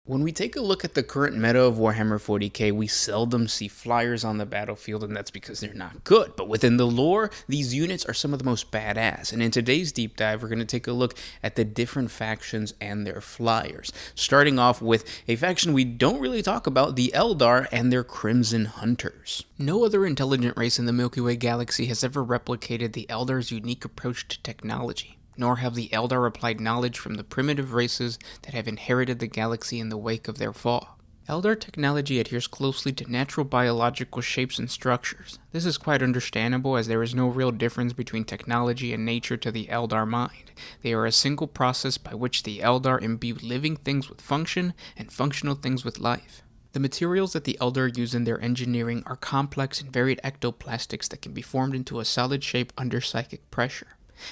When we take a look at the current meta of Warhammer 40K, we seldom see flyers on the battlefield, and that's because they're not good. But within the lore, these units are some of the most badass. And in today's deep dive, we're going to take a look at the different factions and their flyers. Starting off with a faction we don't really talk about, the Eldar and their Crimson Hunters. No other intelligent race in the Milky Way galaxy has ever replicated the Eldar's unique approach to technology, nor have the Eldar applied knowledge from the primitive races that have inherited the galaxy in the wake of their fall. Eldar technology adheres closely to natural biological shapes and structures. This is quite understandable, as there is no real difference between technology and nature to the Eldar mind. They are a single process by which the Eldar imbue living things with function and functional things with life. The materials that the Eldar use in their engineering are complex and varied ectoplastics that can be formed into a solid shape under psychic pressure.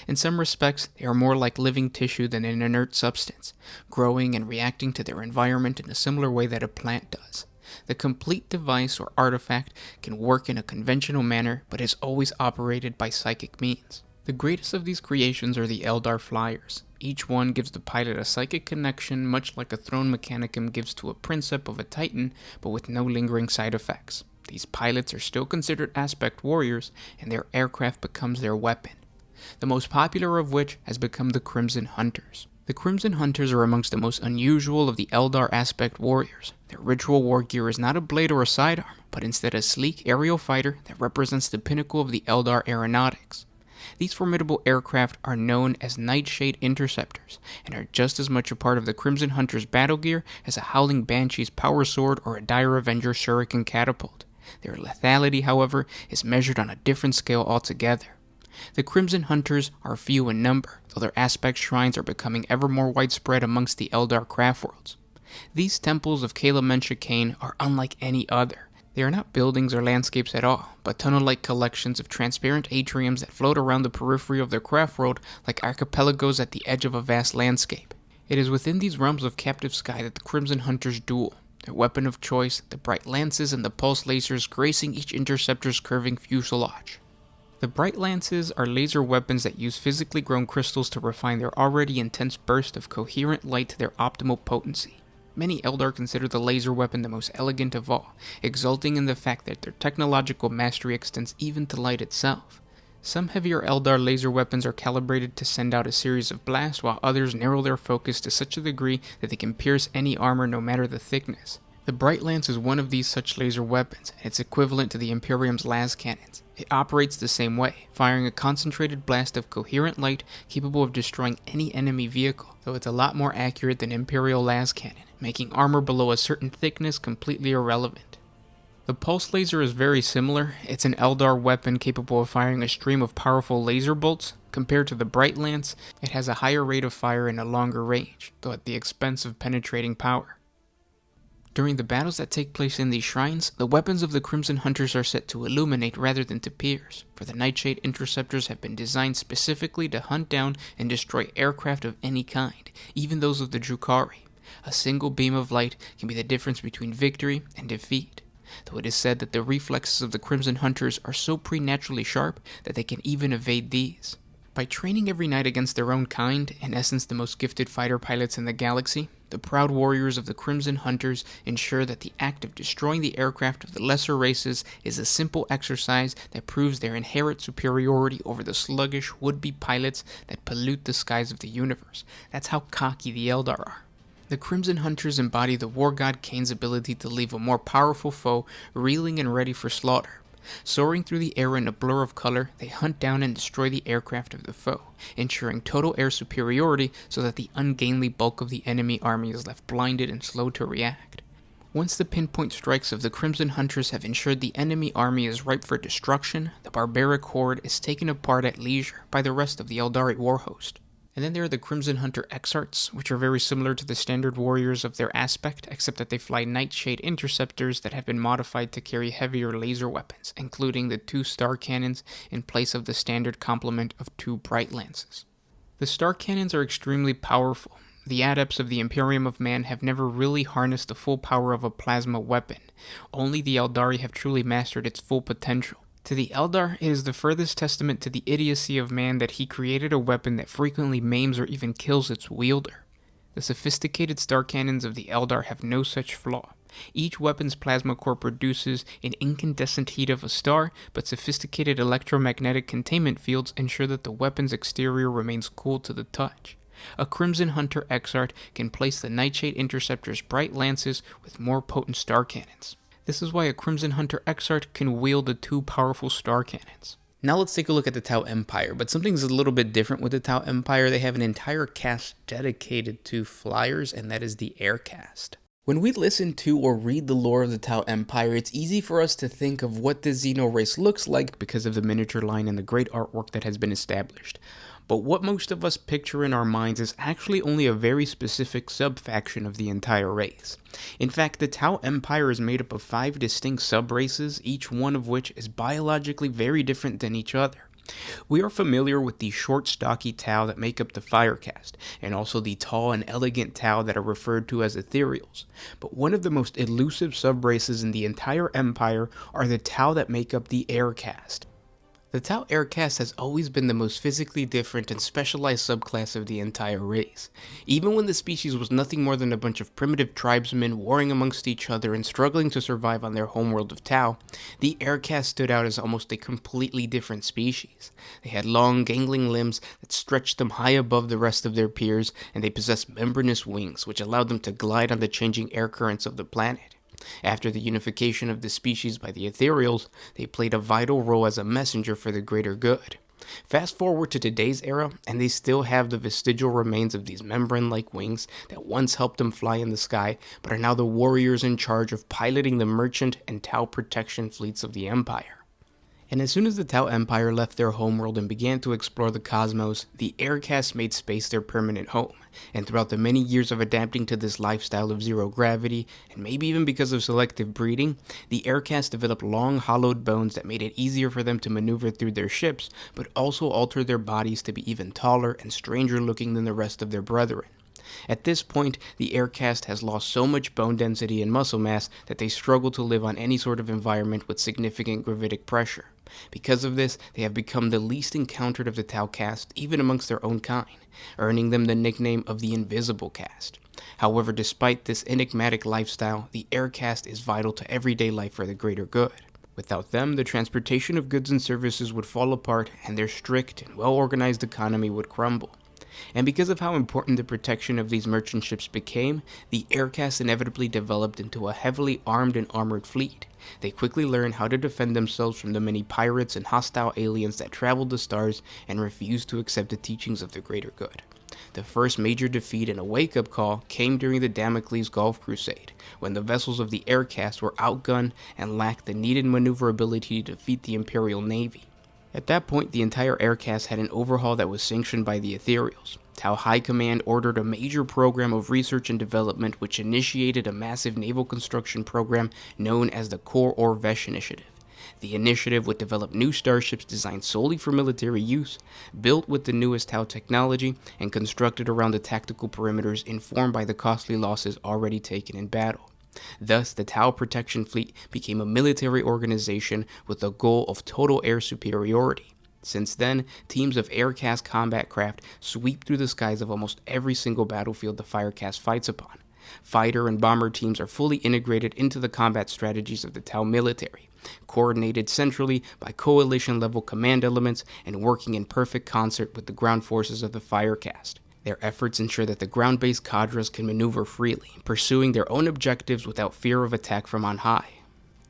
In some respects, they are more like living tissue than an inert substance, growing and reacting to their environment in a similar way that a plant does. The complete device or artifact can work in a conventional manner, but is always operated by psychic means. The greatest of these creations are the Eldar Flyers. Each one gives the pilot a psychic connection, much like a throne mechanicum gives to a princeps of a titan, but with no lingering side effects. These pilots are still considered aspect warriors, and their aircraft becomes their weapon, the most popular of which has become the Crimson Hunters. The Crimson Hunters are amongst the most unusual of the Eldar aspect warriors. Their ritual war gear is not a blade or a sidearm, but instead a sleek aerial fighter that represents the pinnacle of the Eldar aeronautics. These formidable aircraft are known as Nightshade Interceptors, and are just as much a part of the Crimson Hunters' battle gear as a Howling Banshee's power sword or a Dire Avenger shuriken catapult. Their lethality, however, is measured on a different scale altogether. The Crimson Hunters are few in number, though their aspect shrines are becoming ever more widespread amongst the Eldar craft worlds. These temples of Kala-Mencha Kane are unlike any other. They are not buildings or landscapes at all, but tunnel-like collections of transparent atriums that float around the periphery of their craft world like archipelagos at the edge of a vast landscape. It is within these realms of captive sky that the Crimson Hunters duel, their weapon of choice, the bright lances and the pulse lasers gracing each interceptor's curving fuselage. The Bright Lances are laser weapons that use physically grown crystals to refine their already intense burst of coherent light to their optimal potency. Many Eldar consider the laser weapon the most elegant of all, exulting in the fact that their technological mastery extends even to light itself. Some heavier Eldar laser weapons are calibrated to send out a series of blasts, while others narrow their focus to such a degree that they can pierce any armor no matter the thickness. The Bright Lance is one of these such laser weapons, and it's equivalent to the Imperium's las cannons. It operates the same way, firing a concentrated blast of coherent light capable of destroying any enemy vehicle, though it's a lot more accurate than Imperial las cannon, making armor below a certain thickness completely irrelevant. The pulse laser is very similar. It's an Eldar weapon capable of firing a stream of powerful laser bolts. Compared to the Bright Lance, it has a higher rate of fire and a longer range, though at the expense of penetrating power. During the battles that take place in these shrines, the weapons of the Crimson Hunters are set to illuminate rather than to pierce, for the Nightshade Interceptors have been designed specifically to hunt down and destroy aircraft of any kind, even those of the Drukhari. A single beam of light can be the difference between victory and defeat, though it is said that the reflexes of the Crimson Hunters are so preternaturally sharp that they can even evade these. By training every night against their own kind, in essence the most gifted fighter pilots in the galaxy, the proud warriors of the Crimson Hunters ensure that the act of destroying the aircraft of the lesser races is a simple exercise that proves their inherent superiority over the sluggish would-be pilots that pollute the skies of the universe. That's how cocky the Eldar are. The Crimson Hunters embody the war god Kane's ability to leave a more powerful foe reeling and ready for slaughter. Soaring through the air in a blur of color, they hunt down and destroy the aircraft of the foe, ensuring total air superiority so that the ungainly bulk of the enemy army is left blinded and slow to react. Once the pinpoint strikes of the Crimson Hunters have ensured the enemy army is ripe for destruction, the barbaric horde is taken apart at leisure by the rest of the Eldari war host. And then there are the Crimson Hunter Exarchs, which are very similar to the standard warriors of their aspect, except that they fly Nightshade Interceptors that have been modified to carry heavier laser weapons, including the 2 star cannons in place of the standard complement of 2 Bright Lances. The star cannons are extremely powerful. The adepts of the Imperium of Man have never really harnessed the full power of a plasma weapon. Only the Eldari have truly mastered its full potential. To the Eldar, it is the furthest testament to the idiocy of man that he created a weapon that frequently maims or even kills its wielder. The sophisticated star cannons of the Eldar have no such flaw. Each weapon's plasma core produces an incandescent heat of a star, but sophisticated electromagnetic containment fields ensure that the weapon's exterior remains cool to the touch. A Crimson Hunter Exarch can place the Nightshade Interceptor's bright lances with more potent star cannons. This is why a Crimson Hunter Exarch can wield the two powerful star cannons. Now let's take a look at the Tau Empire, but something's a little bit different with the Tau Empire. They have an entire caste dedicated to flyers, and that is the Air Caste. When we listen to or read the lore of the Tau Empire, it's easy for us to think of what the Xeno race looks like because of the miniature line and the great artwork that has been established. But what most of us picture in our minds is actually only a very specific sub-faction of the entire race. In fact, the Tau Empire is made up of 5 distinct sub-races, each one of which is biologically very different than each other. We are familiar with the short, stocky Tau that make up the Fire Caste, and also the tall and elegant Tau that are referred to as Ethereals. But one of the most elusive sub-races in the entire Empire are the Tau that make up the Air Caste. The Tau Air Caste has always been the most physically different and specialized subclass of the entire race. Even when the species was nothing more than a bunch of primitive tribesmen warring amongst each other and struggling to survive on their homeworld of Tau, the Air Caste stood out as almost a completely different species. They had long, gangling limbs that stretched them high above the rest of their peers, and they possessed membranous wings, which allowed them to glide on the changing air currents of the planet. After the unification of the species by the Ethereals, they played a vital role as a messenger for the greater good. Fast forward to today's era, and they still have the vestigial remains of these membrane-like wings that once helped them fly in the sky, but are now the warriors in charge of piloting the merchant and Tau protection fleets of the Empire. And as soon as the Tau Empire left their homeworld and began to explore the cosmos, the Air Caste made space their permanent home. And throughout the many years of adapting to this lifestyle of zero gravity, and maybe even because of selective breeding, the Air Caste developed long, hollowed bones that made it easier for them to maneuver through their ships, but also altered their bodies to be even taller and stranger looking than the rest of their brethren. At this point, the Air Caste has lost so much bone density and muscle mass that they struggle to live on any sort of environment with significant gravitic pressure. Because of this, they have become the least encountered of the Tau caste, even amongst their own kind, earning them the nickname of the Invisible Caste. However, despite this enigmatic lifestyle, the Air Caste is vital to everyday life for the greater good. Without them, the transportation of goods and services would fall apart, and their strict and well-organized economy would crumble. And because of how important the protection of these merchant ships became, the Air Caste inevitably developed into a heavily armed and armored fleet. They quickly learned how to defend themselves from the many pirates and hostile aliens that traveled the stars and refused to accept the teachings of the greater good. The first major defeat and a wake-up call came during the Damocles Gulf Crusade, when the vessels of the Air Caste were outgunned and lacked the needed maneuverability to defeat the Imperial Navy. At that point, the entire Air Caste had an overhaul that was sanctioned by the Ethereals. Tau High Command ordered a major program of research and development which initiated a massive naval construction program known as the Core Vesh Initiative. The initiative would develop new starships designed solely for military use, built with the newest Tau technology, and constructed around the tactical perimeters informed by the costly losses already taken in battle. Thus, the Tau Protection Fleet became a military organization with the goal of total air superiority. Since then, teams of Air Caste combat craft sweep through the skies of almost every single battlefield the Fire Caste fights upon. Fighter and bomber teams are fully integrated into the combat strategies of the Tau military, coordinated centrally by coalition-level command elements and working in perfect concert with the ground forces of the Fire Caste. Their efforts ensure that the ground-based cadres can maneuver freely, pursuing their own objectives without fear of attack from on high.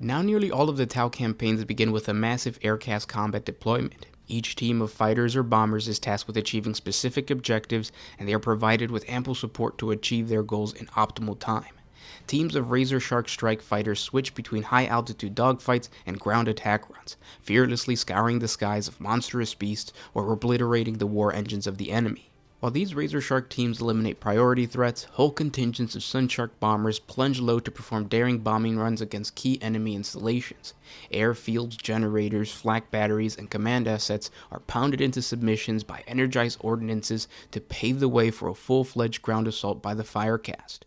Now nearly all of the Tau campaigns begin with a massive Air Caste combat deployment. Each team of fighters or bombers is tasked with achieving specific objectives, and they are provided with ample support to achieve their goals in optimal time. Teams of Razor Shark Strike fighters switch between high-altitude dogfights and ground attack runs, fearlessly scouring the skies of monstrous beasts or obliterating the war engines of the enemy. While these Razor Shark teams eliminate priority threats, whole contingents of Sunshark bombers plunge low to perform daring bombing runs against key enemy installations. Airfields, generators, flak batteries, and command assets are pounded into submissions by energized ordnances to pave the way for a full-fledged ground assault by the Fire Caste.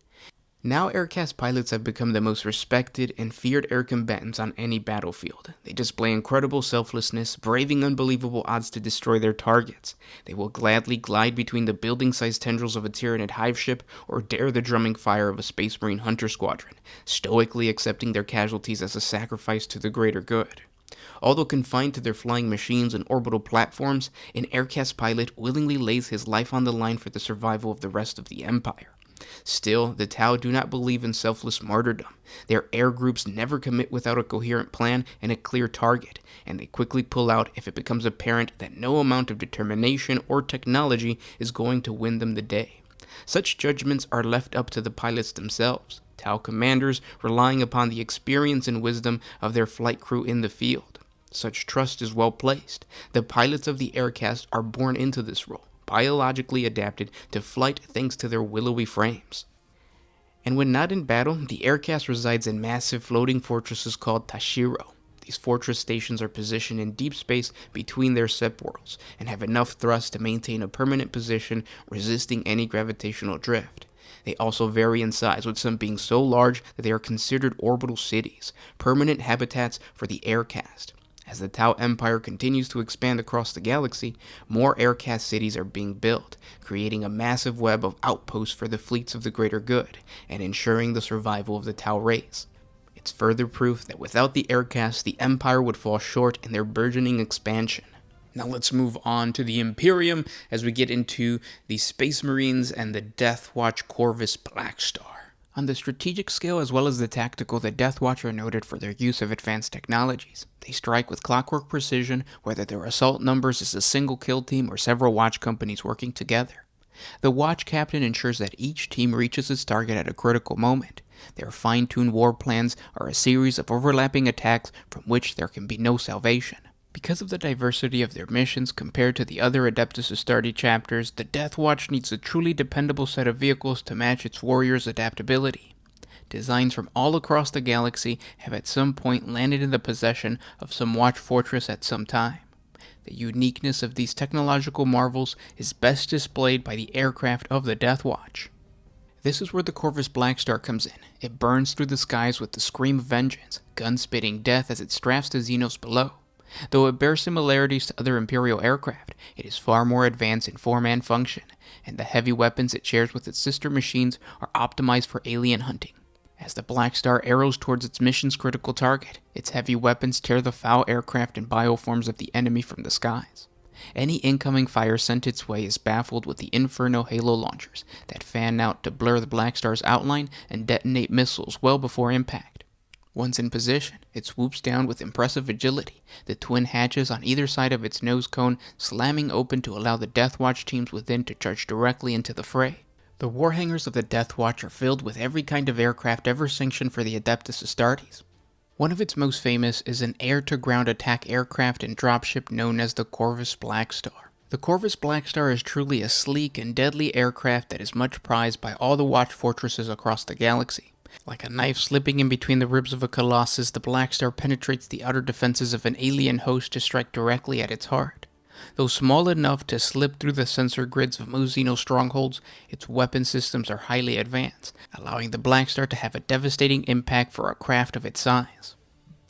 Now aircast pilots have become the most respected and feared air combatants on any battlefield. They display incredible selflessness, braving unbelievable odds to destroy their targets. They will gladly glide between the building-sized tendrils of a Tyranid hive ship or dare the drumming fire of a Space Marine hunter squadron, stoically accepting their casualties as a sacrifice to the greater good. Although confined to their flying machines and orbital platforms, an aircast pilot willingly lays his life on the line for the survival of the rest of the Empire. Still, the Tau do not believe in selfless martyrdom. Their air groups never commit without a coherent plan and a clear target, and they quickly pull out if it becomes apparent that no amount of determination or technology is going to win them the day. Such judgments are left up to the pilots themselves, Tau commanders relying upon the experience and wisdom of their flight crew in the field. Such trust is well placed. The pilots of the aircast are born into this role, biologically adapted to flight thanks to their willowy frames. And when not in battle, the aircast resides in massive floating fortresses called Tashiro. These fortress stations are positioned in deep space between their subworlds and have enough thrust to maintain a permanent position resisting any gravitational drift. They also vary in size, with some being so large that they are considered orbital cities, permanent habitats for the aircast. As the Tau Empire continues to expand across the galaxy, more aircast cities are being built, creating a massive web of outposts for the fleets of the greater good, and ensuring the survival of the Tau race. It's further proof that without the aircast, the Empire would fall short in their burgeoning expansion. Now let's move on to the Imperium as we get into the Space Marines and the Deathwatch Corvus Blackstar. On the strategic scale as well as the tactical, the Deathwatch are noted for their use of advanced technologies. They strike with clockwork precision, whether their assault numbers is a single kill team or several watch companies working together. The watch captain ensures that each team reaches its target at a critical moment. Their fine-tuned war plans are a series of overlapping attacks from which there can be no salvation. Because of the diversity of their missions compared to the other Adeptus Astartes chapters, the Deathwatch needs a truly dependable set of vehicles to match its warriors' adaptability. Designs from all across the galaxy have at some point landed in the possession of some watch fortress at some time. The uniqueness of these technological marvels is best displayed by the aircraft of the Deathwatch. This is where the Corvus Blackstar comes in. It burns through the skies with the scream of vengeance, gun-spitting death as it strafes the Xenos below. Though it bears similarities to other Imperial aircraft, it is far more advanced in form and function, and the heavy weapons it shares with its sister machines are optimized for alien hunting. As the Blackstar arrows towards its mission's critical target, its heavy weapons tear the foul aircraft and bioforms of the enemy from the skies. Any incoming fire sent its way is baffled with the Inferno Halo launchers that fan out to blur the Blackstar's outline and detonate missiles well before impact. Once in position, it swoops down with impressive agility, the twin hatches on either side of its nose cone slamming open to allow the Deathwatch teams within to charge directly into the fray. The warhangers of the Deathwatch are filled with every kind of aircraft ever sanctioned for the Adeptus Astartes. One of its most famous is an air-to-ground attack aircraft and dropship known as the Corvus Blackstar. The Corvus Blackstar is truly a sleek and deadly aircraft that is much prized by all the watch fortresses across the galaxy. Like a knife slipping in between the ribs of a colossus, the Blackstar penetrates the outer defenses of an alien host to strike directly at its heart. Though small enough to slip through the sensor grids of most Xeno strongholds, its weapon systems are highly advanced, allowing the Blackstar to have a devastating impact for a craft of its size.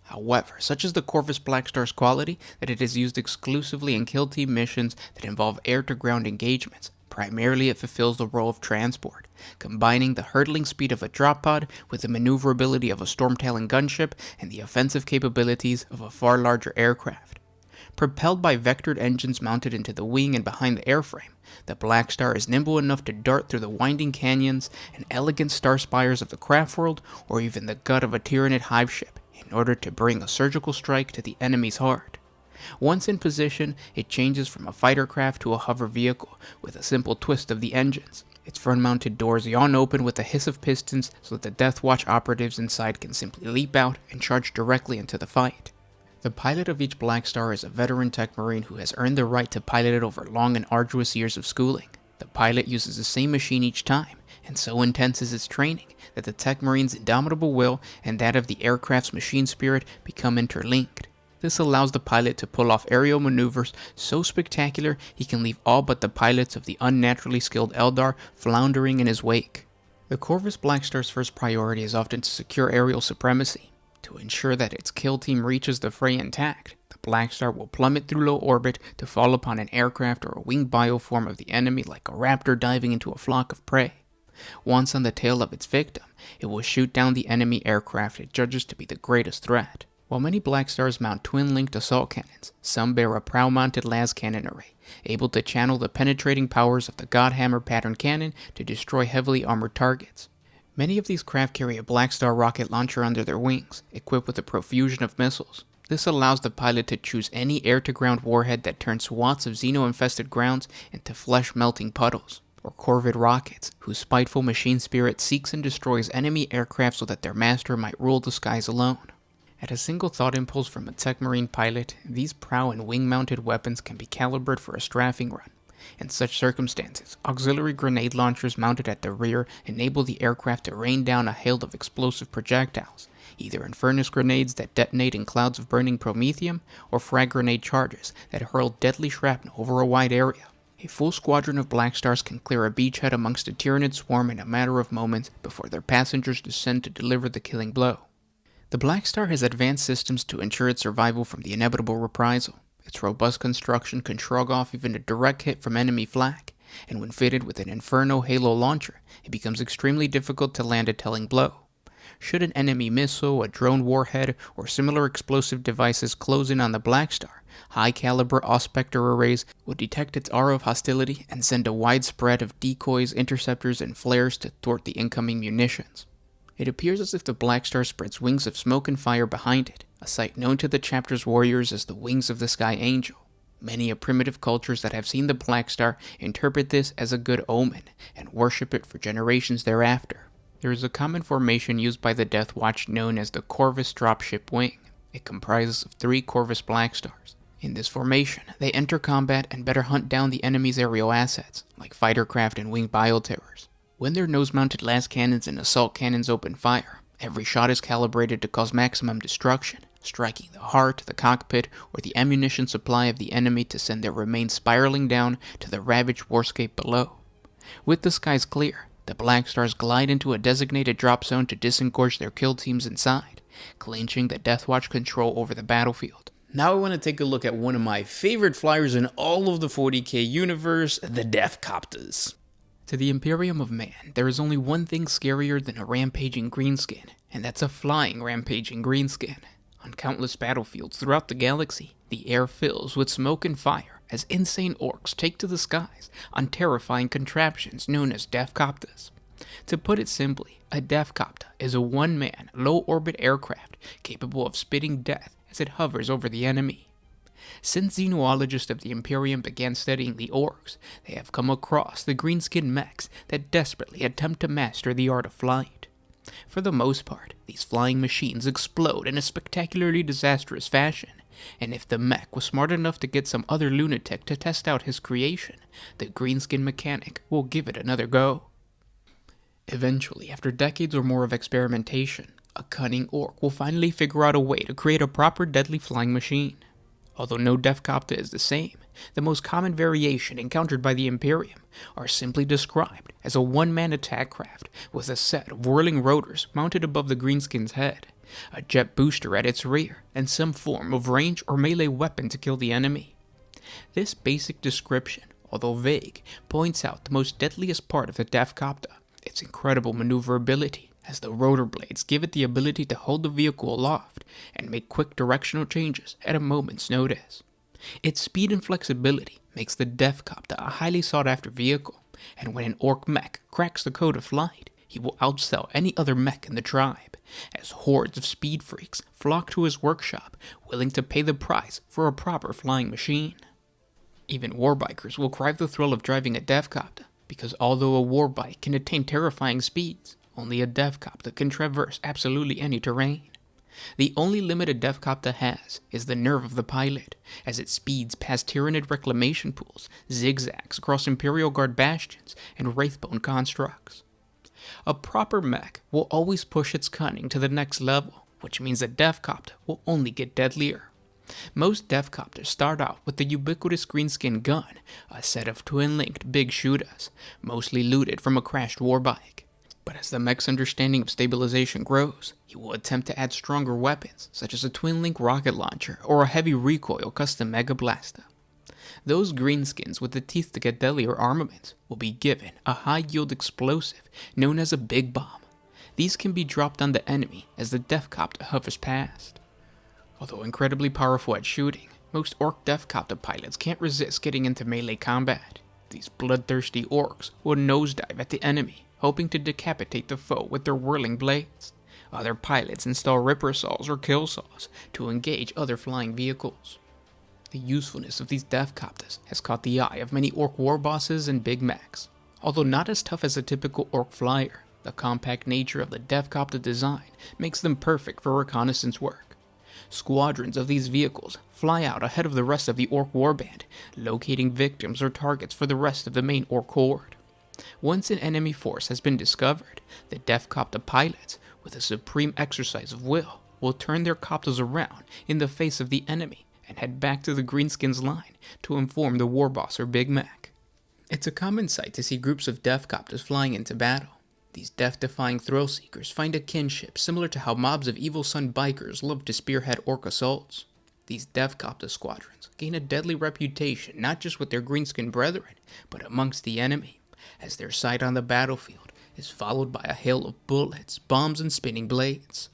However, such is the Corvus Blackstar's quality that it is used exclusively in kill team missions that involve air-to-ground engagements. Primarily, it fulfills the role of transport, combining the hurtling speed of a drop pod with the maneuverability of a Storm-Talon gunship and the offensive capabilities of a far larger aircraft. Propelled by vectored engines mounted into the wing and behind the airframe, the Blackstar is nimble enough to dart through the winding canyons and elegant star spires of the craft world or even the gut of a Tyranid hive ship in order to bring a surgical strike to the enemy's heart. Once in position, it changes from a fighter craft to a hover vehicle with a simple twist of the engines. Its front-mounted doors yawn open with a hiss of pistons so that the Deathwatch operatives inside can simply leap out and charge directly into the fight. The pilot of each Blackstar is a veteran tech marine who has earned the right to pilot it over long and arduous years of schooling. The pilot uses the same machine each time, and so intense is its training that the tech marine's indomitable will and that of the aircraft's machine spirit become interlinked. This allows the pilot to pull off aerial maneuvers so spectacular he can leave all but the pilots of the unnaturally skilled Eldar floundering in his wake. The Corvus Blackstar's first priority is often to secure aerial supremacy. To ensure that its kill team reaches the fray intact, the Blackstar will plummet through low orbit to fall upon an aircraft or a winged bioform of the enemy like a raptor diving into a flock of prey. Once on the tail of its victim, it will shoot down the enemy aircraft it judges to be the greatest threat. While many Blackstars mount twin-linked assault cannons, some bear a prow-mounted las cannon array, able to channel the penetrating powers of the Godhammer pattern cannon to destroy heavily armored targets. Many of these craft carry a Blackstar rocket launcher under their wings, equipped with a profusion of missiles. This allows the pilot to choose any air-to-ground warhead that turns swaths of xeno-infested grounds into flesh-melting puddles. Or Corvid rockets, whose spiteful machine spirit seeks and destroys enemy aircraft so that their master might rule the skies alone. At a single thought impulse from a tech marine pilot, these prow and wing-mounted weapons can be calibrated for a strafing run. In such circumstances, auxiliary grenade launchers mounted at the rear enable the aircraft to rain down a hail of explosive projectiles, either Infernus grenades that detonate in clouds of burning promethium, or frag grenade charges that hurl deadly shrapnel over a wide area. A full squadron of Blackstars can clear a beachhead amongst a Tyranid swarm in a matter of moments before their passengers descend to deliver the killing blow. The Blackstar has advanced systems to ensure its survival from the inevitable reprisal. Its robust construction can shrug off even a direct hit from enemy flak, and when fitted with an Inferno Halo launcher, it becomes extremely difficult to land a telling blow. Should an enemy missile, a drone warhead, or similar explosive devices close in on the Blackstar, high-caliber Auspector arrays will detect its aura of hostility and send a wide spread of decoys, interceptors, and flares to thwart the incoming munitions. It appears as if the Blackstar spreads wings of smoke and fire behind it, a sight known to the chapter's warriors as the Wings of the Sky Angel. Many of primitive cultures that have seen the Blackstar interpret this as a good omen and worship it for generations thereafter. There is a common formation used by the Death Watch known as the Corvus Dropship Wing. It comprises of 3 Corvus Blackstars. In this formation, they enter combat and better hunt down the enemy's aerial assets, like fighter craft and winged bioterrors. When their nose-mounted las cannons and assault cannons open fire, every shot is calibrated to cause maximum destruction, striking the heart, the cockpit, or the ammunition supply of the enemy to send their remains spiraling down to the ravaged warscape below. With the skies clear, the Blackstars glide into a designated drop zone to disengorge their kill teams inside, clinching the Deathwatch control over the battlefield. Now I want to take a look at one of my favorite flyers in all of the 40K universe, the Deathcopters. To the Imperium of Man, there is only one thing scarier than a rampaging greenskin, and that's a flying rampaging greenskin. On countless battlefields throughout the galaxy, the air fills with smoke and fire as insane orks take to the skies on terrifying contraptions known as Deathcopters. To put it simply, a Deathcopter is a one-man, low-orbit aircraft capable of spitting death as it hovers over the enemy. Since xenologists of the Imperium began studying the orks, they have come across the greenskin mechs that desperately attempt to master the art of flight. For the most part, these flying machines explode in a spectacularly disastrous fashion, and if the mech was smart enough to get some other lunatic to test out his creation, the greenskin mechanic will give it another go. Eventually, after decades or more of experimentation, a cunning ork will finally figure out a way to create a proper deadly flying machine. Although no Deathcopter is the same, the most common variation encountered by the Imperium are simply described as a one-man attack craft with a set of whirling rotors mounted above the greenskin's head, a jet booster at its rear, and some form of range or melee weapon to kill the enemy. This basic description, although vague, points out the most deadliest part of the Deathcopter, its incredible maneuverability, as the rotor blades give it the ability to hold the vehicle aloft and make quick directional changes at a moment's notice. Its speed and flexibility makes the Deathcopter a highly sought-after vehicle, and when an ork mech cracks the code of flight, he will outsell any other mech in the tribe, as hordes of speed freaks flock to his workshop, willing to pay the price for a proper flying machine. Even warbikers will crave the thrill of driving a Deathcopter, because although a warbike can attain terrifying speeds, only a Deathcopter can traverse absolutely any terrain. The only limit a Deathcopter has is the nerve of the pilot, as it speeds past Tyranid reclamation pools, zigzags across Imperial Guard bastions, and Wraithbone constructs. A proper mech will always push its cunning to the next level, which means a Deathcopter will only get deadlier. Most Deathcopters start out with the ubiquitous greenskin gun, a set of twin-linked big shooters, mostly looted from a crashed warbike. But as the mech's understanding of stabilization grows, he will attempt to add stronger weapons, such as a twin-link rocket launcher or a heavy recoil custom Mega Blaster. Those greenskins with the teeth to get deadlier armaments will be given a high-yield explosive known as a Big Bomb. These can be dropped on the enemy as the Deathcopter hovers past. Although incredibly powerful at shooting, most orc Deathcopter pilots can't resist getting into melee combat. These bloodthirsty orcs will nosedive at the enemy, hoping to decapitate the foe with their whirling blades. Other pilots install ripper saws or kill saws to engage other flying vehicles. The usefulness of these Deathcopters has caught the eye of many orc war bosses and big mechs. Although not as tough as a typical orc flyer, the compact nature of the Deathcopter design makes them perfect for reconnaissance work. Squadrons of these vehicles fly out ahead of the rest of the orc warband, locating victims or targets for the rest of the main orc horde. Once an enemy force has been discovered, the Deathcopter pilots, with a supreme exercise of will turn their copters around in the face of the enemy and head back to the Greenskins line to inform the war boss or Big Mac. It's a common sight to see groups of Deathcopters flying into battle. These death-defying thrill-seekers find a kinship similar to how mobs of Evil Sun bikers love to spearhead orc assaults. These Deathcopter squadrons gain a deadly reputation not just with their greenskin brethren, but amongst the enemy, as their sight on the battlefield is followed by a hail of bullets, bombs, and spinning blades.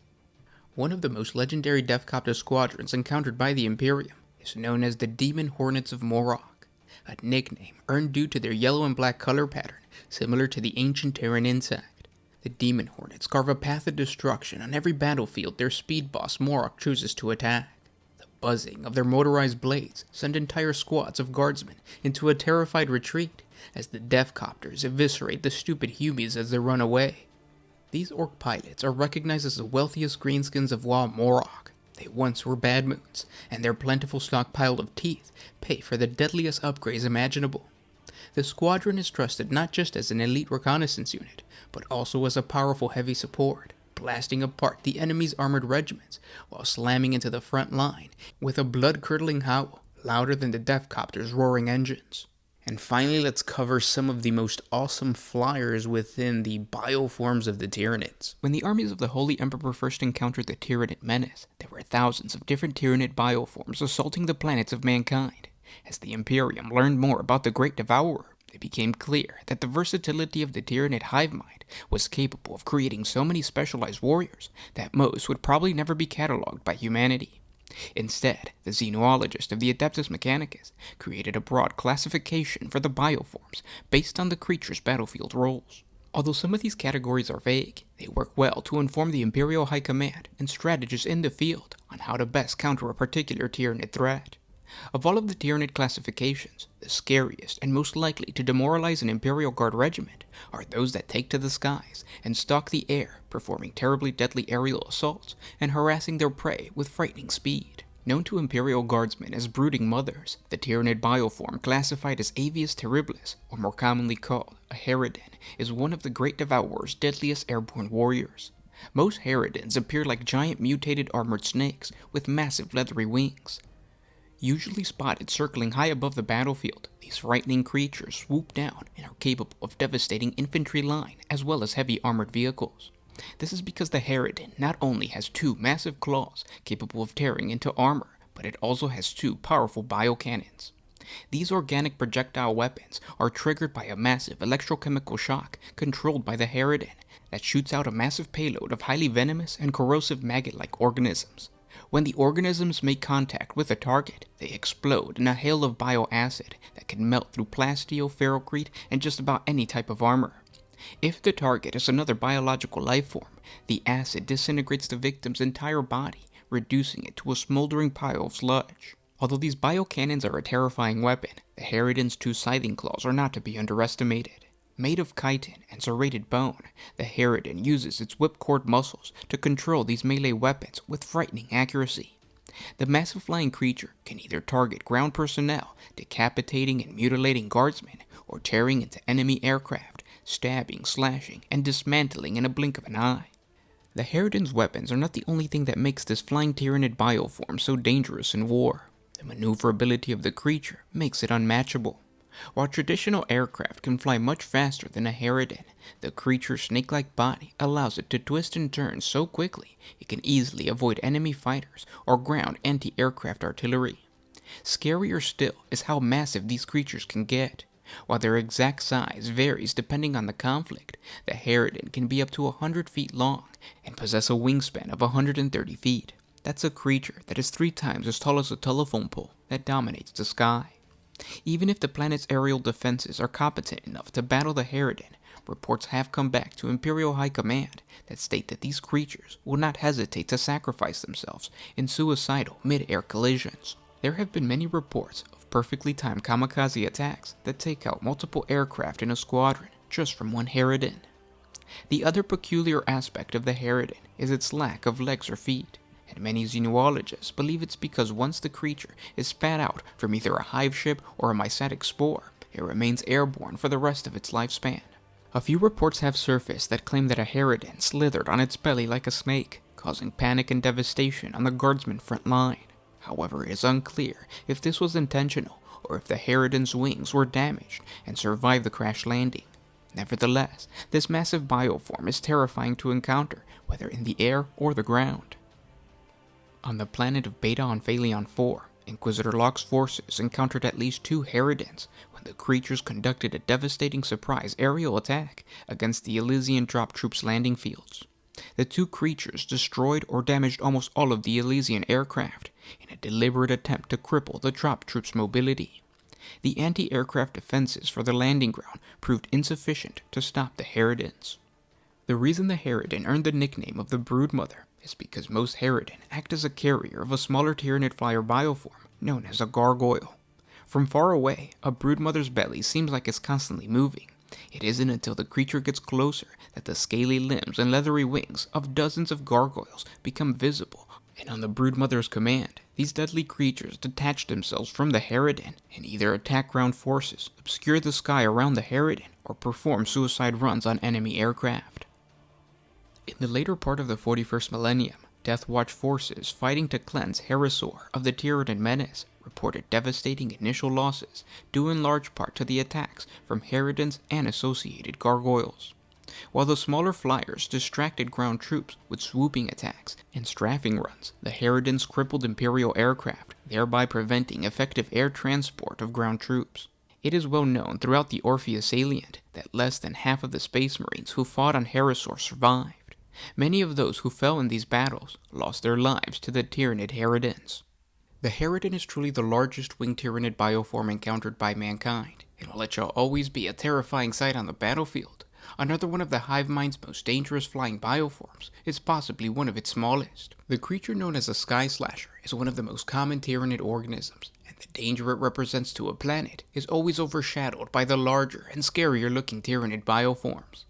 One of the most legendary Deathcopter squadrons encountered by the Imperium is known as the Demon Hornets of Morok, a nickname earned due to their yellow and black color pattern similar to the ancient Terran insect. The Demon Hornets carve a path of destruction on every battlefield their speed boss Morok chooses to attack. The buzzing of their motorized blades send entire squads of guardsmen into a terrified retreat as the Deathcopters eviscerate the stupid humies as they run away. These orc pilots are recognized as the wealthiest greenskins of Wall Morok. They once were bad moons, and their plentiful stockpile of teeth pay for the deadliest upgrades imaginable. The squadron is trusted not just as an elite reconnaissance unit, but also as a powerful heavy support, blasting apart the enemy's armored regiments while slamming into the front line with a blood-curdling howl louder than the Deathcopter's roaring engines. And finally, let's cover some of the most awesome flyers within the bioforms of the Tyranids. When the armies of the Holy Emperor first encountered the Tyranid menace, there were thousands of different Tyranid bioforms assaulting the planets of mankind. As the Imperium learned more about the Great Devourer, it became clear that the versatility of the Tyranid hive mind was capable of creating so many specialized warriors that most would probably never be cataloged by humanity. Instead, the xenologist of the Adeptus Mechanicus created a broad classification for the bioforms based on the creature's battlefield roles. Although some of these categories are vague, they work well to inform the Imperial High Command and strategists in the field on how to best counter a particular Tyranid threat. Of all of the Tyranid classifications, the scariest and most likely to demoralize an Imperial Guard regiment are those that take to the skies and stalk the air, performing terribly deadly aerial assaults and harassing their prey with frightening speed. Known to Imperial Guardsmen as brooding mothers, the Tyranid bioform classified as Avius terribilis, or more commonly called a Herodin, is one of the Great Devourer's deadliest airborne warriors. Most Herodins appear like giant mutated armored snakes with massive leathery wings. Usually spotted circling high above the battlefield, these frightening creatures swoop down and are capable of devastating infantry line as well as heavy armored vehicles. This is because the Herodin not only has two massive claws capable of tearing into armor, but it also has two powerful biocannons. These organic projectile weapons are triggered by a massive electrochemical shock controlled by the Herodin that shoots out a massive payload of highly venomous and corrosive maggot-like organisms. When the organisms make contact with a target, they explode in a hail of bioacid that can melt through plasteel, ferrocrete, and just about any type of armor. If the target is another biological life form, the acid disintegrates the victim's entire body, reducing it to a smoldering pile of sludge. Although these biocannons are a terrifying weapon, the Herodin's two scything claws are not to be underestimated. Made of chitin and serrated bone, the Herodin uses its whipcord muscles to control these melee weapons with frightening accuracy. The massive flying creature can either target ground personnel, decapitating and mutilating guardsmen, or tearing into enemy aircraft, stabbing, slashing, and dismantling in a blink of an eye. The Herodin's weapons are not the only thing that makes this flying Tyranid bioform so dangerous in war. The maneuverability of the creature makes it unmatchable. While traditional aircraft can fly much faster than a Herodin, the creature's snake-like body allows it to twist and turn so quickly it can easily avoid enemy fighters or ground anti-aircraft artillery. Scarier still is how massive these creatures can get. While their exact size varies depending on the conflict, the Herodin can be up to 100 feet long and possess a wingspan of 130 feet. That's a creature that is 3 times as tall as a telephone pole that dominates the sky. Even if the planet's aerial defenses are competent enough to battle the Herodin, reports have come back to Imperial High Command that state that these creatures will not hesitate to sacrifice themselves in suicidal mid-air collisions. There have been many reports of perfectly timed kamikaze attacks that take out multiple aircraft in a squadron just from one Herodin. The other peculiar aspect of the Herodin is its lack of legs or feet, and many xenologists believe it's because once the creature is spat out from either a hive ship or a mycetic spore, it remains airborne for the rest of its lifespan. A few reports have surfaced that claim that a Herodin slithered on its belly like a snake, causing panic and devastation on the guardsmen front line. However, it is unclear if this was intentional or if the Herodin's wings were damaged and survived the crash landing. Nevertheless, this massive bioform is terrifying to encounter, whether in the air or the ground. On the planet of Beta on Phaleon 4, Inquisitor Locke's forces encountered at least 2 Herodins when the creatures conducted a devastating surprise aerial attack against the Elysian drop troops' landing fields. The 2 creatures destroyed or damaged almost all of the Elysian aircraft in a deliberate attempt to cripple the drop troops' mobility. The anti-aircraft defenses for the landing ground proved insufficient to stop the Herodins. The reason the Herodin earned the nickname of the Broodmother is because most Herodin act as a carrier of a smaller Tyranid flyer bioform known as a Gargoyle. From far away, a Broodmother's belly seems like it's constantly moving. It isn't until the creature gets closer that the scaly limbs and leathery wings of dozens of gargoyles become visible, and on the Broodmother's command, these deadly creatures detach themselves from the Herodin and either attack ground forces, obscure the sky around the Herodin, or perform suicide runs on enemy aircraft. In the later part of the 41st millennium, Death Watch forces fighting to cleanse Heresor of the Tyranid menace reported devastating initial losses due in large part to the attacks from Herodins and associated gargoyles. While the smaller flyers distracted ground troops with swooping attacks and strafing runs, the Herodins crippled Imperial aircraft, thereby preventing effective air transport of ground troops. It is well known throughout the Orpheus salient that less than half of the Space Marines who fought on Heresor survived. Many of those who fell in these battles lost their lives to the Tyranid Herodins. The Herodin is truly the largest winged Tyranid bioform encountered by mankind, and while it shall always be a terrifying sight on the battlefield, another one of the hive mind's most dangerous flying bioforms is possibly one of its smallest. The creature known as a Sky Slasher is one of the most common Tyranid organisms, and the danger it represents to a planet is always overshadowed by the larger and scarier looking Tyranid bioforms.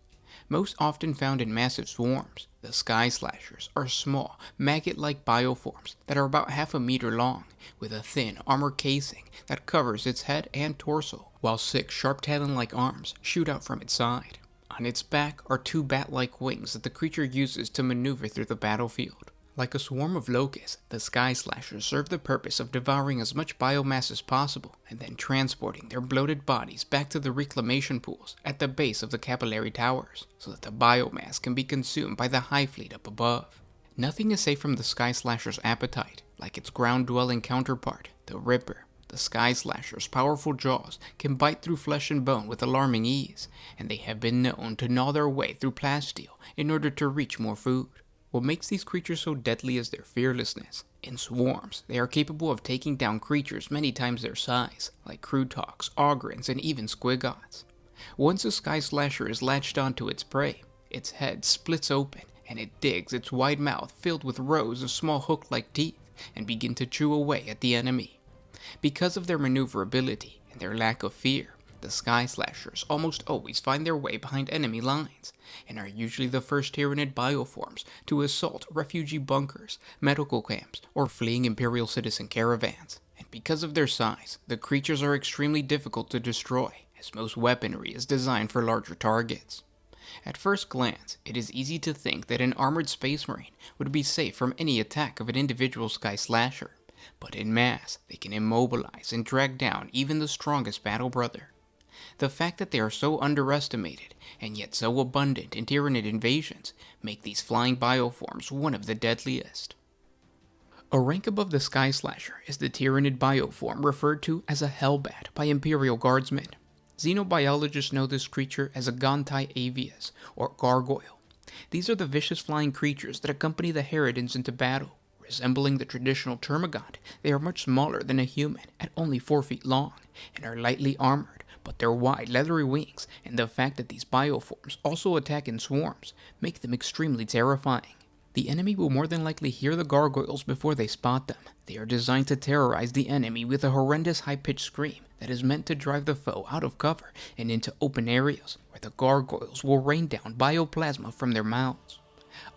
Most often found in massive swarms, the Sky Slashers are small, maggot-like bioforms that are about half a meter long, with a thin armor casing that covers its head and torso, while 6 sharp talon-like arms shoot out from its side. On its back are 2 bat-like wings that the creature uses to maneuver through the battlefield. Like a swarm of locusts, the Sky Slashers serve the purpose of devouring as much biomass as possible and then transporting their bloated bodies back to the reclamation pools at the base of the capillary towers, so that the biomass can be consumed by the Hive fleet up above. Nothing is safe from the Sky Slasher's appetite. Like its ground-dwelling counterpart, the Ripper, the Sky Slasher's powerful jaws can bite through flesh and bone with alarming ease, and they have been known to gnaw their way through plasteel in order to reach more food. What makes these creatures so deadly is their fearlessness. In swarms, they are capable of taking down creatures many times their size, like Crutox, Ogrins, and even Squigots. Once a Sky Slasher is latched onto its prey, its head splits open, and it digs its wide mouth filled with rows of small hook-like teeth, and begin to chew away at the enemy. Because of their maneuverability and their lack of fear, the Sky Slashers almost always find their way behind enemy lines, and are usually the first Tyranid bioforms to assault refugee bunkers, medical camps, or fleeing Imperial citizen caravans. And because of their size, the creatures are extremely difficult to destroy, as most weaponry is designed for larger targets. At first glance, it is easy to think that an armored Space Marine would be safe from any attack of an individual Sky Slasher, but in mass, they can immobilize and drag down even the strongest battle brother. The fact that they are so underestimated, and yet so abundant in Tyranid invasions, make these flying bioforms one of the deadliest. A rank above the Sky Slasher is the Tyranid bioform referred to as a Hellbat by Imperial Guardsmen. Xenobiologists know this creature as a Gontai avius, or gargoyle. These are the vicious flying creatures that accompany the Herodins into battle. Resembling the traditional termagant, they are much smaller than a human, at only 4 feet long, and are lightly armored, but their wide, leathery wings, and the fact that these bioforms also attack in swarms, make them extremely terrifying. The enemy will more than likely hear the gargoyles before they spot them. They are designed to terrorize the enemy with a horrendous high-pitched scream that is meant to drive the foe out of cover and into open areas where the gargoyles will rain down bioplasma from their mouths.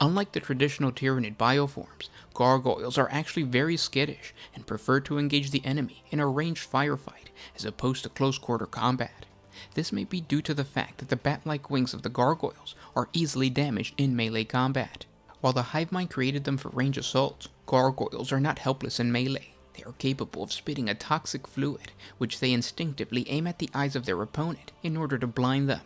Unlike the traditional Tyranid bioforms, gargoyles are actually very skittish and prefer to engage the enemy in a ranged firefight as opposed to close-quarter combat. This may be due to the fact that the bat-like wings of the gargoyles are easily damaged in melee combat. While the hive mind created them for range assaults, gargoyles are not helpless in melee. They are capable of spitting a toxic fluid, which they instinctively aim at the eyes of their opponent in order to blind them.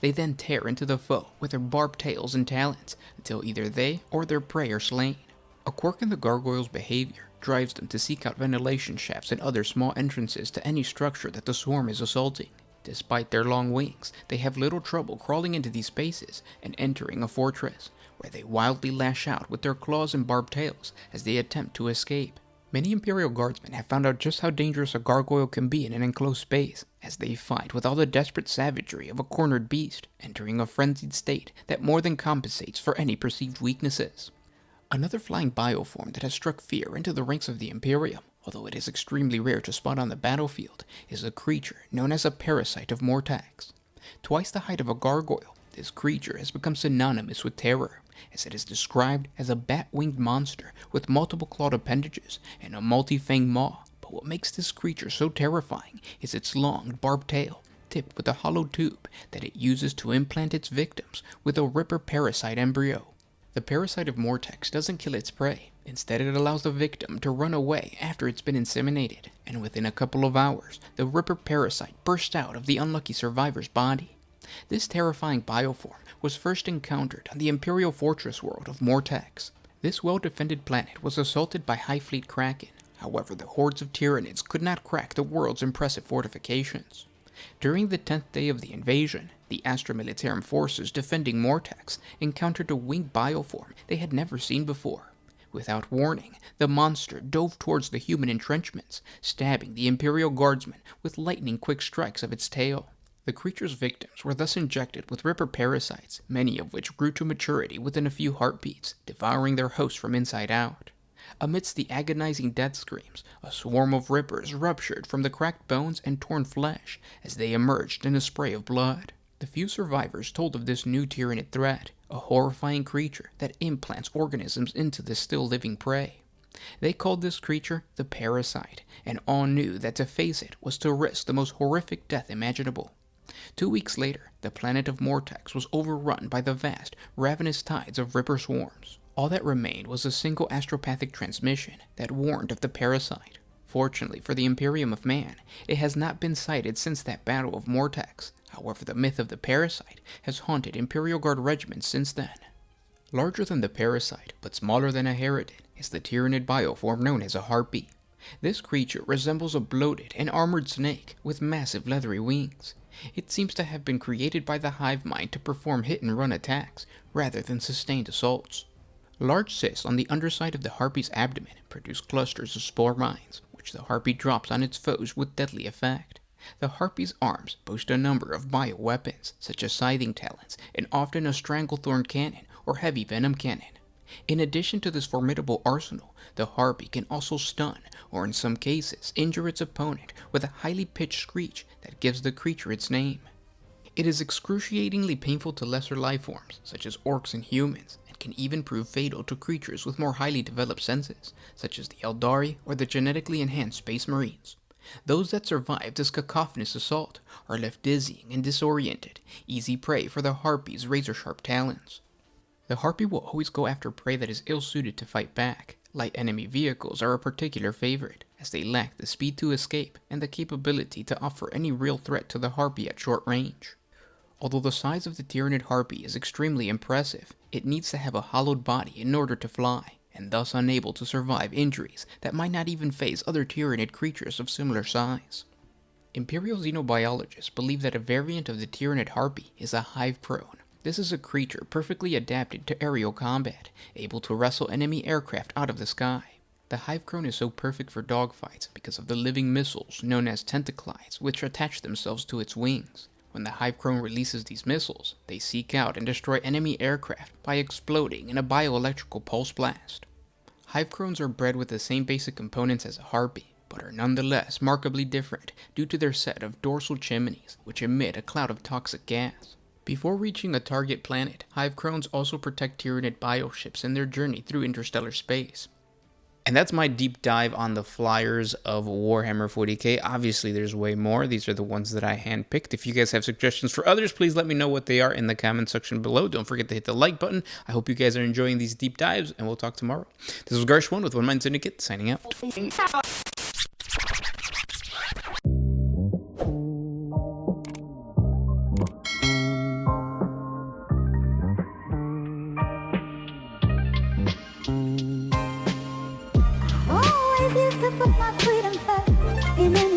They then tear into the foe with their barbed tails and talons until either they or their prey are slain. A quirk in the gargoyles' behavior drives them to seek out ventilation shafts and other small entrances to any structure that the swarm is assaulting. Despite their long wings, they have little trouble crawling into these spaces and entering a fortress, where they wildly lash out with their claws and barbed tails as they attempt to escape. Many Imperial Guardsmen have found out just how dangerous a gargoyle can be in an enclosed space, as they fight with all the desperate savagery of a cornered beast, entering a frenzied state that more than compensates for any perceived weaknesses. Another flying bioform that has struck fear into the ranks of the Imperium, although it is extremely rare to spot on the battlefield, is a creature known as a parasite of Mortax. Twice the height of a gargoyle, this creature has become synonymous with terror, as it is described as a bat-winged monster with multiple clawed appendages and a multi-fanged maw. But what makes this creature so terrifying is its long, barbed tail, tipped with a hollow tube that it uses to implant its victims with a Ripper parasite embryo. The parasite of Mortax doesn't kill its prey. Instead, it allows the victim to run away after it's been inseminated, and within a couple of hours, the Ripper parasite bursts out of the unlucky survivor's body. This terrifying bioform was first encountered on the Imperial fortress world of Mortax. This well-defended planet was assaulted by High Fleet Kraken. However, the hordes of Tyranids could not crack the world's impressive fortifications. During the 10th day of the invasion, the Astra Militarum forces defending Mortax encountered a winged bioform they had never seen before. Without warning, the monster dove towards the human entrenchments, stabbing the Imperial Guardsmen with lightning-quick strikes of its tail. The creature's victims were thus injected with Ripper parasites, many of which grew to maturity within a few heartbeats, devouring their host from inside out. Amidst the agonizing death screams, a swarm of Rippers ruptured from the cracked bones and torn flesh as they emerged in a spray of blood. The few survivors told of this new Tyranid threat, a horrifying creature that implants organisms into the still-living prey. They called this creature the Parasite, and all knew that to face it was to risk the most horrific death imaginable. 2 weeks later, the planet of Mortax was overrun by the vast, ravenous tides of Ripper swarms. All that remained was a single astropathic transmission that warned of the parasite. Fortunately for the Imperium of Man, it has not been sighted since that Battle of Mortax. However, the myth of the parasite has haunted Imperial Guard regiments since then. Larger than the parasite, but smaller than a Herodin, is the Tyranid bioform known as a Harpy. This creature resembles a bloated and armored snake with massive leathery wings. It seems to have been created by the hive mind to perform hit-and-run attacks, rather than sustained assaults. Large cysts on the underside of the Harpy's abdomen produce clusters of spore mines, which the Harpy drops on its foes with deadly effect. The Harpy's arms boast a number of bioweapons, such as scything talons, and often a stranglethorn cannon or heavy venom cannon. In addition to this formidable arsenal, the Harpy can also stun, or in some cases, injure its opponent with a highly pitched screech that gives the creature its name. It is excruciatingly painful to lesser lifeforms, such as orks and humans, and can even prove fatal to creatures with more highly developed senses, such as the Eldari or the genetically enhanced Space Marines. Those that survive this cacophonous assault are left dizzying and disoriented, easy prey for the Harpy's razor-sharp talons. The Harpy will always go after prey that is ill-suited to fight back, Light enemy vehicles are a particular favorite, as they lack the speed to escape and the capability to offer any real threat to the Harpy at short range. Although the size of the Tyranid Harpy is extremely impressive, it needs to have a hollowed body in order to fly, and thus unable to survive injuries that might not even phase other Tyranid creatures of similar size. Imperial xenobiologists believe that a variant of the Tyranid Harpy is a Hive Crone. This is a creature perfectly adapted to aerial combat, able to wrestle enemy aircraft out of the sky. The Hive Crone is so perfect for dogfights because of the living missiles known as tentaclides, which attach themselves to its wings. When the Hive Crone releases these missiles, they seek out and destroy enemy aircraft by exploding in a bioelectrical pulse blast. Hive Crones are bred with the same basic components as a Harpy, but are nonetheless markedly different due to their set of dorsal chimneys, which emit a cloud of toxic gas. Before reaching a target planet, Hive Crones also protect Tyranid bioships in their journey through interstellar space. And that's my deep dive on the flyers of Warhammer 40K. Obviously, there's way more. These are the ones that I handpicked. If you guys have suggestions for others, please let me know what they are in the comment section below. Don't forget to hit the like button. I hope you guys are enjoying these deep dives, and we'll talk tomorrow. This was Garsh1 with One Mind Syndicate, signing out. Always used to put my freedom first.